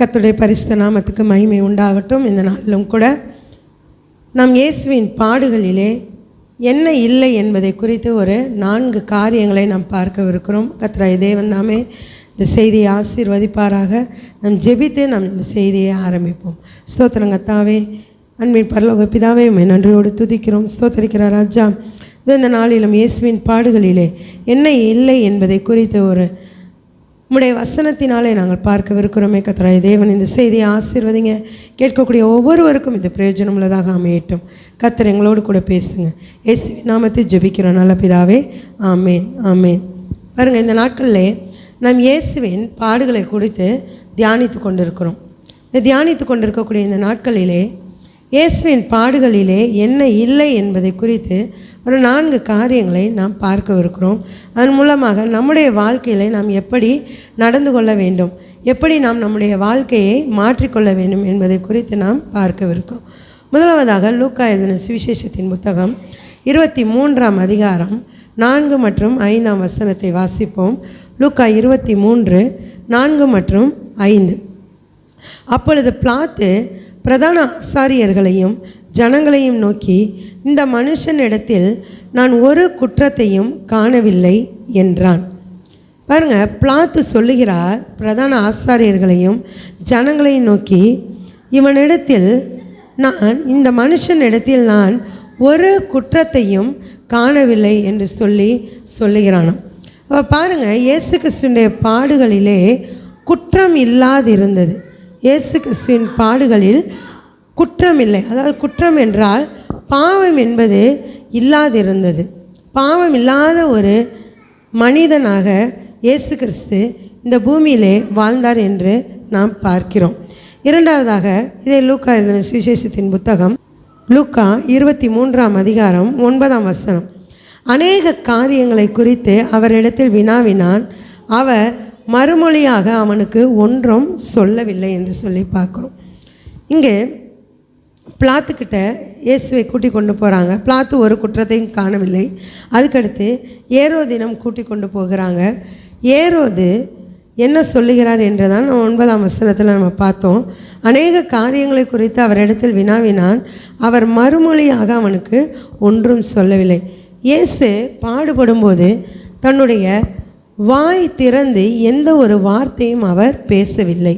கர்த்தருடைய பரிசுத்த நாமத்துக்கு மகிமை உண்டாகட்டும். இந்த நாளிலும் கூட நாம் இயேசுவின் பாடுகளிலே என்ன இல்லை என்பதை குறித்து ஒரு 4 காரியங்களை நாம் பார்க்கவிருக்கிறோம். கர்த்தராகிய தேவன் தாமே இந்த செய்தியை ஆசீர்வதிப்பாராக. நாம் ஜெபித்து நாம் இந்த செய்தியை ஆரம்பிப்போம். ஸ்தோத்திரம் கர்த்தாவே, அன்பின் பரலோக பிதாவே, உம்மை நன்றியோடு துதிக்கிறோம், ஸ்தோத்திரிக்கிறார் ராஜா. இந்த நாளிலும் இயேசுவின் பாடுகளிலே என்ன இல்லை என்பதை குறித்து ஒரு உம்முடைய வசனத்தினாலே நாங்கள் பார்க்கவிருக்கிறோமே. கர்த்தராகிய தேவன் இந்த செய்தியை ஆசீர்வதிங்க. கேட்கக்கூடிய ஒவ்வொருவருக்கும் இது பிரயோஜனம் உள்ளதாக அமையட்டும். கர்த்தர் எங்களோடு கூட பேசுங்க. இயேசுவின் நாமத்தை ஜெபிக்கிறோம் நல்ல பிதாவே, ஆமேன் ஆமேன். பாருங்கள், இந்த நாட்களிலே நாம் இயேசுவின் பாடுகளை குறித்து தியானித்து கொண்டிருக்கிறோம். தியானித்து கொண்டிருக்கக்கூடிய இந்த நாட்களிலே இயேசுவின் பாடுகளிலே என்ன இல்லை என்பதை குறித்து ஒரு 4 காரியங்களை நாம் பார்க்கவிருக்கிறோம். அதன் மூலமாக நம்முடைய வாழ்க்கையிலே நாம் எப்படி நடந்து கொள்ள வேண்டும், எப்படி நாம் நம்முடைய வாழ்க்கையை மாற்றிக்கொள்ள வேண்டும் என்பதை குறித்து நாம் பார்க்கவிருக்கிறோம். முதலாவதாக லூக்கா எழுதின சுவிசேஷத்தின் புத்தகம் 23ஆம் அதிகாரம் 4 மற்றும் 5ஆம் வசனத்தை வாசிப்போம். லூக்கா 23, 4 மற்றும் 5. அப்பொழுது பிலாத்து பிரதான ஆசாரியர்களையும் ஜனங்களையும் நோக்கி, இந்த மனுஷனிடத்தில் நான் ஒரு குற்றத்தையும் காணவில்லை என்றான். பாருங்க, பிலாத்து சொல்லுகிறார் பிரதான ஆசாரியர்களையும் ஜனங்களையும் நோக்கி, இவனிடத்தில் நான் இந்த மனுஷனிடத்தில் நான் ஒரு குற்றத்தையும் காணவில்லை என்று சொல்லுகிறானாம். அப்போ பாருங்கள், இயேசு கிறிஸ்துவினுடைய பாடுகளிலே குற்றம் இல்லாதிருந்தது. இயேசு கிறிஸ்துவின் பாடுகளில் குற்றம் இல்லை. அதாவது குற்றம் என்றால் பாவம் என்பது இல்லாதிருந்தது. பாவம் இல்லாத ஒரு மனிதனாக இயேசு கிறிஸ்து இந்த பூமியிலே வாழ்ந்தார் என்று நாம் பார்க்கிறோம். இரண்டாவதாக இதே லூக்கா எழுதின சுவிசேஷத்தின் புத்தகம் லூக்கா 23ஆம் அதிகாரம் 9ஆம் வசனம். அநேக காரியங்களை குறித்து அவரிடத்தில் வினாவினான், அவர் மறுமொழியாக அவனுக்கு ஒன்றும் சொல்லவில்லை என்று சொல்லி பார்க்குறோம். இங்கே பிலாத்துக்கிட்ட இயேசுவை கூட்டி கொண்டு போகிறாங்க. பிலாத்து ஒரு குற்றத்தையும் காணவில்லை. அதுக்கடுத்து ஏரோதினம் கூட்டி கொண்டு போகிறாங்க. ஏரோது என்ன சொல்லுகிறார் என்றுதான் 9ஆம் வசனத்தில் நம்ம பார்த்தோம். அநேக காரியங்களை குறித்து அவரிடத்தில் வினாவினான், அவர் மறுமொழியாக அவனுக்கு ஒன்றும் சொல்லவில்லை. இயேசு பாடுபடும்போது தன்னுடைய வாய் திறந்து எந்த ஒரு வார்த்தையும் அவர் பேசவில்லை.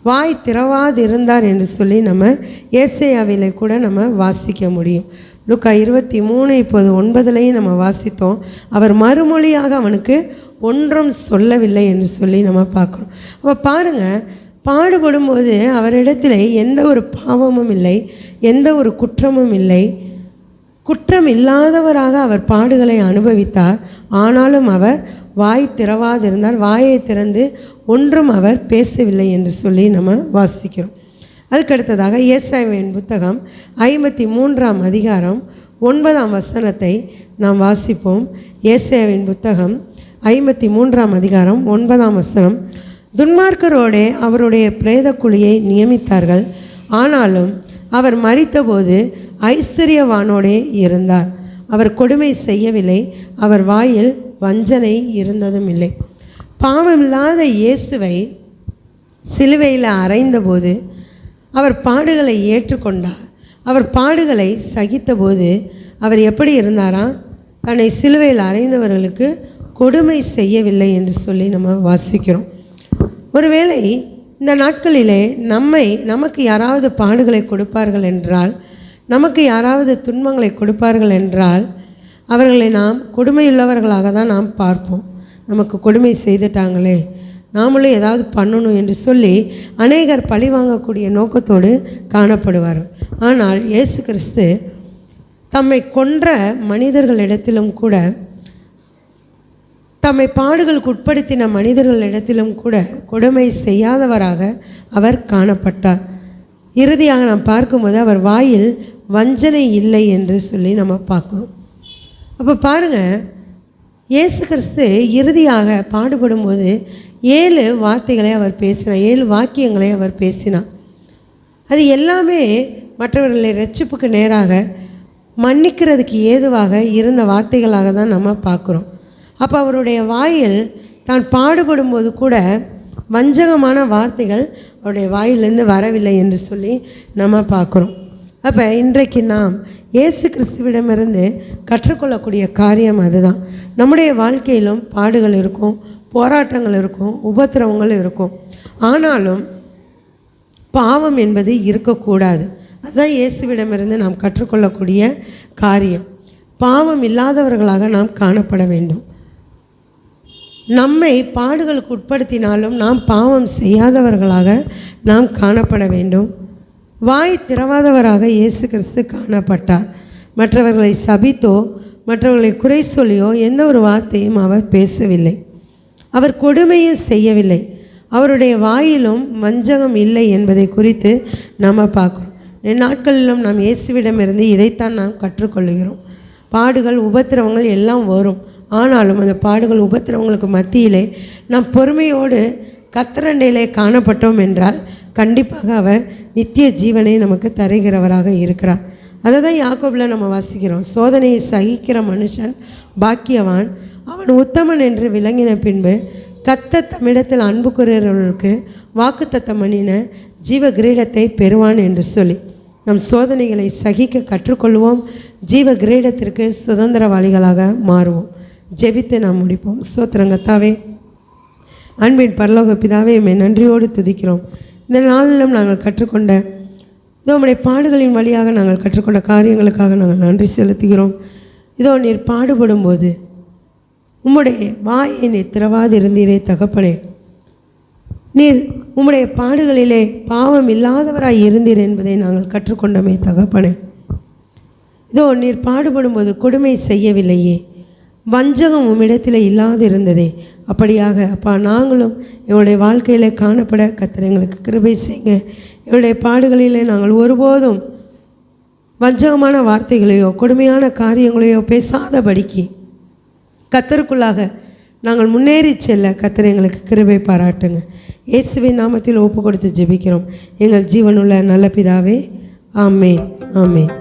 வாய் திறவாதிருந்தார் என்று சொல்லி நம்ம ஏசாயாவிலே கூட நம்ம வாசிக்க முடியும். லூக்கா 23 இப்போது 9லையும் நம்ம வாசித்தோம். அவர் மறுமொழியாக அவனுக்கு ஒன்றும் சொல்லவில்லை என்று சொல்லி நம்ம பார்க்குறோம். அப்போ பாருங்கள், பாடுபடும்போது அவரிடத்தில் எந்த ஒரு பாவமும் இல்லை, எந்த ஒரு குற்றமும் இல்லை. குற்றம் இல்லாதவராக அவர் பாடுகளை அனுபவித்தார். ஆனாலும் அவர் வாய் திறவாதிருந்தார். வாயை திறந்து ஒன்றும் அவர் பேசவில்லை என்று சொல்லி நம்ம வாசிக்கிறோம். அதுக்கடுத்ததாக ஏசாயாவின் புத்தகம் 53ஆம் அதிகாரம் 9ஆம் வசனத்தை நாம் வாசிப்போம். ஏசாயாவின் புத்தகம் 53ஆம் அதிகாரம் 9ஆம் வசனம். துன்மார்க்கரோடே அவருடைய பிரேத குழியை நியமித்தார்கள், ஆனாலும் அவர் மரித்தபோது ஐஸ்வர்யவானோடே இருந்தார். அவர் கொடுமை செய்யவில்லை, அவர் வாயில் வஞ்சனை இருந்ததும் இல்லை. பாவமில்லாத இயேசுவை சிலுவையில் அறைந்தபோது அவர் பாடுகளை ஏற்றுக்கொண்டார். அவர் பாடுகளை சகித்தபோது அவர் எப்படி இருந்தாராம்? தன்னை சிலுவையில் அறைந்தவர்களுக்கு கொடுமை செய்யவில்லை என்று சொல்லி நம்ம வாசிக்கிறோம். ஒருவேளை இந்த நாட்களிலே நமக்கு யாராவது பாடுகளை கொடுப்பார்கள் என்றால், நமக்கு யாராவது துன்பங்களை கொடுப்பார்கள் என்றால், அவர்களை நாம் கொடுமையுள்ளவர்களாக தான் நாம் பார்ப்போம். நமக்கு கொடுமை செய்துட்டாங்களே, நாமளும் ஏதாவது பண்ணணும் என்று சொல்லி அநேகர் பழி வாங்கக்கூடிய நோக்கத்தோடு காணப்படுவார்கள். ஆனால் இயேசு கிறிஸ்து தம்மை கொன்ற மனிதர்களிடத்திலும் கூட, தம்மை பாடுகளுக்கு உட்படுத்தின மனிதர்களிடத்திலும் கூட கொடுமை செய்யாதவராக அவர் காணப்பட்டார். இறுதியாக நாம் பார்க்கும்போது அவர் வாயில் வஞ்சனை இல்லை என்று சொல்லி நம்ம பார்க்குறோம். அப்போ பாருங்கள், இயேசு கிறிஸ்து இறுதியாக பாடுபடும்போது 7 வார்த்தைகளை அவர் பேசினார், 7 வாக்கியங்களை அவர் பேசினார். அது எல்லாமே மற்றவர்களை ரட்சிப்புக்கு நேராக மன்னிக்கிறதுக்கு ஏதுவாக இருந்த வார்த்தைகளாக தான் நம்ம பார்க்குறோம். அப்போ அவருடைய வாயில் தான் பாடுபடும்போது கூட வஞ்சகமான வார்த்தைகள் அவருடைய வாயிலிருந்து வரவில்லை என்று சொல்லி நம்ம பார்க்குறோம். அப்போ இன்றைக்கு நாம் இயேசு கிறிஸ்துவிடமிருந்து கற்றுக்கொள்ளக்கூடிய காரியம் அதுதான். நம்முடைய வாழ்க்கையிலும் பாடுகள் இருக்கும், போராட்டங்கள் இருக்கும், உபத்திரவங்கள் இருக்கும். ஆனாலும் பாவம் என்பது இருக்கக்கூடாது. அதுதான் இயேசுவிடமிருந்து நாம் கற்றுக்கொள்ளக்கூடிய காரியம். பாவம் இல்லாதவர்களாக நாம் காணப்பட வேண்டும். நம்மை பாடுகளுக்கு உட்படுத்தினாலும் நாம் பாவம் செய்யாதவர்களாக நாம் காணப்பட வேண்டும். வாய் திறவாதவராக இயேசு கிறிஸ்து காணப்பட்டார். மற்றவர்களை சபித்தோ மற்றவர்களை குறை சொல்லியோ எந்த ஒரு வார்த்தையும் அவர் பேசவில்லை. அவர் கொடுமையும் செய்யவில்லை. அவருடைய வாயிலும் வஞ்சகம் இல்லை என்பதை குறித்து நாம் பார்க்குறோம். நாட்களிலும் நாம் இயேசுவிடமிருந்து இதைத்தான் நாம் கற்றுக்கொள்கிறோம். பாடுகள் உபத்திரவங்கள் எல்லாம் வரும். ஆனாலும் அந்த பாடுகள் உபத்திரவங்களுக்கு மத்தியிலே நாம் பொறுமையோடு கர்த்தரண்டையிலே காணப்பட்டோம் என்றால் கண்டிப்பாக அவர் நித்திய ஜீவனை நமக்கு தருகிறவராக இருக்கிறார். அதை தான் யாக்கோபில் நம்ம வாசிக்கிறோம். சோதனையை சகிக்கிற மனுஷன் பாக்கியவான், அவன் உத்தமன் என்று விளங்கின பின்பு கர்த்தர் தம்மிடத்தில் அன்பு கூறுகிறவர்களுக்கு வாக்குத்தத்தம் பண்ணின ஜீவ கிரீடத்தை பெறுவான் என்று சொல்லி நம் சோதனைகளை சகிக்க கற்றுக்கொள்வோம். ஜீவ கிரீடத்திற்கு சுதந்திரவாளிகளாக மாறுவோம். ஜெபித்து நாம் முடிப்போம். ஸ்தோத்திரங்கத்தாவே, அன்பின் பரலோக பிதாவே, உம்மை நன்றியோடு துதிக்கிறோம். இந்த நாளிலும் நாங்கள் கற்றுக்கொண்ட இதோ உம்முடைய பாடுகளின் வழியாக நாங்கள் கற்றுக்கொண்ட காரியங்களுக்காக நாங்கள் நன்றி செலுத்துகிறோம். இதோ நீர் பாடுபடும் போது உம்முடைய வாயை நீர் திறவாது இருந்தீரே தகப்பனே. நீர் உம்முடைய பாடுகளிலே பாவம் இல்லாதவராய் இருந்தீர் என்பதை நாங்கள் கற்றுக்கொண்டோமே தகப்பனே. இதோ நீர் பாடுபடும்போது கொடுமை செய்யவில்லையே, வஞ்சகம் உம்மிடத்தில் இல்லாது இருந்ததே. அப்படியாக அப்பா நாங்களும் எங்களுடைய வாழ்க்கையில் காணப்பட கர்த்தர் எங்களுக்கு கிருபை செய்யுங்க. எங்களுடைய பாடுகளிலே நாங்கள் ஒருபோதும் வஞ்சகமான வார்த்தைகளையோ கொடுமையான காரியங்களையோ பேசாதபடிக்கு கர்த்தருக்குள்ளாக நாங்கள் முன்னேறி செல்ல கர்த்தர் எங்களுக்கு கிருபை பாராட்டுங்க. இயேசுவின் நாமத்தில் ஒப்பு கொடுத்து ஜெபிக்கிறோம் எங்கள் ஜீவனுள்ள நல்ல பிதாவே. ஆமென், ஆமென்.